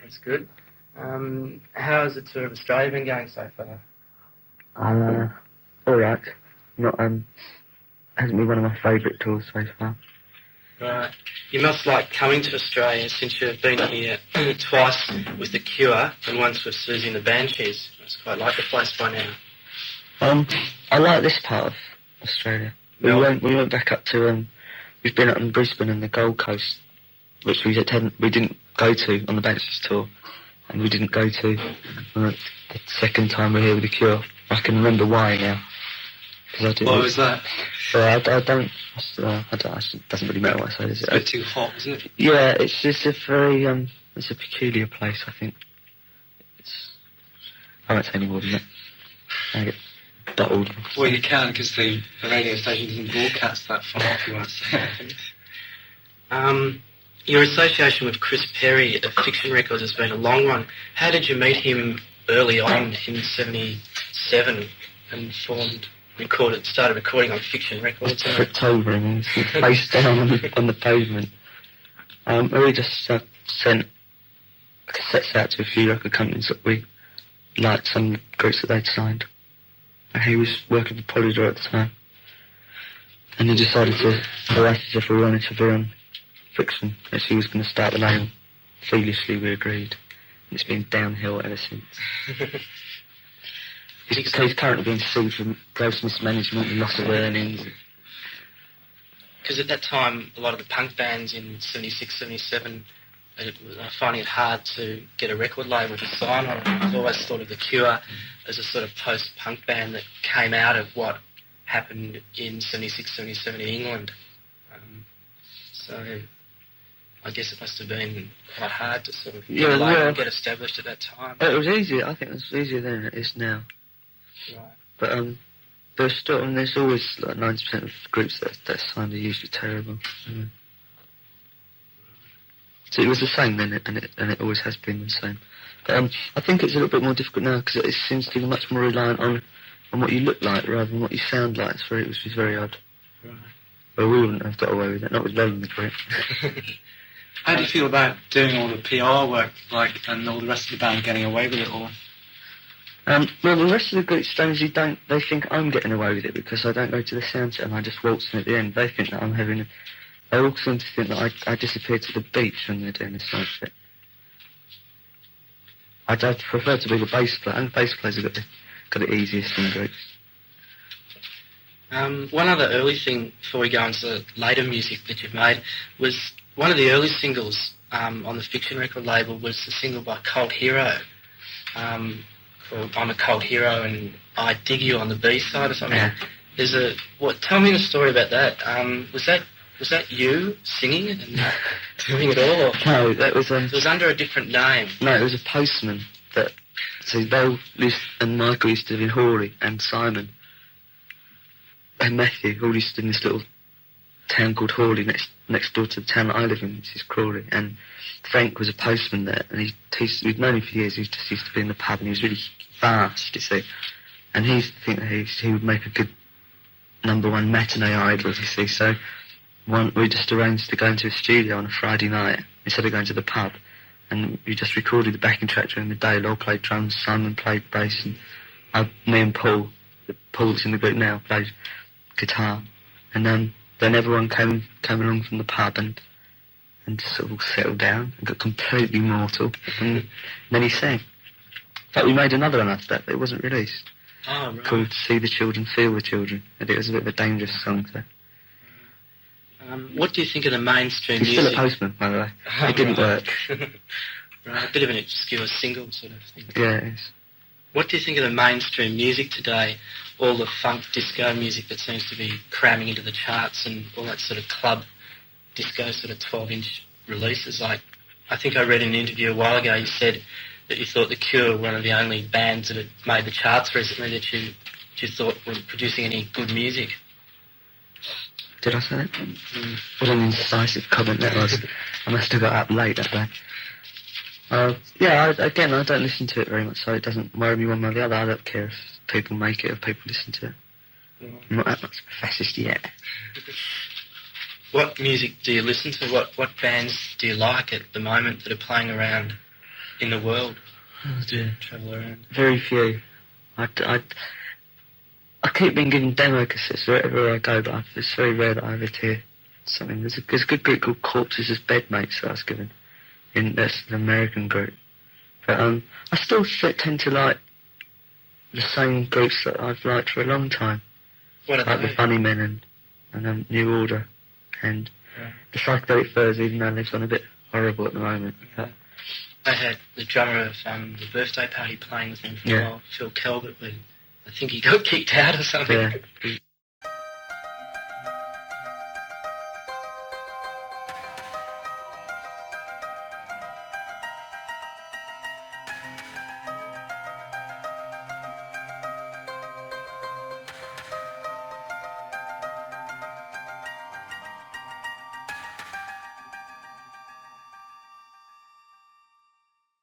That's good. How has the tour of Australia been going so far? All right. Not hasn't been one of my favourite tours so far. Right. You must like coming to Australia since you've been here twice with The Cure and once with Susie and the Banshees. You must quite like the place by now. I like this part of Australia. We went back up to we've been up in Brisbane and the Gold Coast, which we didn't go to on the Banshees tour, and we didn't go to the second time we were here with The Cure. I can remember why now. What was that? It doesn't really matter what I say, is it? It's a bit too hot, isn't it? Yeah, it's just a very, it's a peculiar place, I think. I won't say any more than that. I get bottled. Well, you can, because the radio station doesn't broadcast that far if you want to say anything. Your association with Chris Perry at Fiction Records has been a long one. How did you meet him early on in 77 and started recording on Fiction Records? I tripped over him, he was face down on the pavement. We just sent cassettes out to a few record companies that we liked, some groups that they'd signed. And he was working for Polydor at the time. And he decided to ask us if we wanted to be on Fiction, as he was going to start the label. Foolishly we agreed. And it's been downhill ever since. He's currently being sued for gross mismanagement and loss of earnings. Because at that time, a lot of the punk bands in 76, 77 were finding it hard to get a record label to sign on. I've always thought of The Cure as a sort of post-punk band that came out of what happened in 76, 77 in England. So I guess it must have been quite hard to sort of get a label and get established at that time. It was easier. I think it was easier than it is now. Right. But there's always like 90% of groups that signed are usually terrible. So it was the same then, and it always has been the same. But I think it's a little bit more difficult now because it seems to be much more reliant on what you look like rather than what you sound like. It was very odd. Right. But we wouldn't have got away with it. Not with Logan the Great. How do you feel about doing all the PR work, and all the rest of the band getting away with it all? Well, the rest of the group strangely they think I'm getting away with it because I don't go to the sound check and I just waltz in at the end. They think that they all seem to think that I disappear to the beach when they're doing the sound check. I'd prefer to be the bass player, and bass players have got the easiest in groups. One other early thing before we go into the later music that you've made was one of the early singles on the Fiction record label was the single by Cult Hero called I'm a Cult Hero and I Dig You on the B-side or something. Yeah. Tell me the story about that. Was that you singing and doing it all? No, that was... it was under a different name. No, it was a postman so and Michael used to live in Hawley, and Simon and Matthew all used to live in this little town called Hawley next door to the town that I live in, which is Crawley, and Frank was a postman there, and we'd known him for years. He just used to be in the pub, and he was really fast, you see, and he used to think that he would make a good #1 matinee idol, you see, so we just arranged to go into a studio on a Friday night instead of going to the pub, and we just recorded the backing track during the day. Lol played drums, Simon played bass, and me and Paul's in the group now, played guitar, and then everyone came along from the pub and sort of settled down and got completely mortal, and then he sang. In fact, we made another one after that, but it wasn't released. Oh, right. Called See the Children, Feel the Children, and it was a bit of a dangerous song, so. What do you think of the mainstream He's music? still a postman, by the way. It didn't work. Right, a bit of an obscure single sort of thing. Yeah, it is. What do you think of the mainstream music today? All the funk disco music that seems to be cramming into the charts and all that sort of club disco sort of 12-inch releases. Like, I think I read in an interview a while ago you said that you thought The Cure were one of the only bands that had made the charts recently that you thought were producing any good music. Did I say that? What an incisive comment that was. I must have got up late that day. I don't listen to it very much, so it doesn't worry me one way or the other. I don't care if people make it, if people listen to it. I'm not that much of a fascist yet. What music do you listen to? What bands do you like at the moment that are playing around? in the world. Oh dear. Travel around. Very few. I keep being given demo cassettes wherever I go, but it's very rare that I ever hear something. There's a good group called Corpses as Bedmates that I was given. That's an American group. But I still tend to like the same groups that I've liked for a long time. What are like they? the Bunnymen and New Order. And the Psychedelic Furs, even though they've gone a bit horrible at the moment. But I had the drummer of the birthday party playing with them for a while, Phil Calvert, but I think he got kicked out or something. yeah.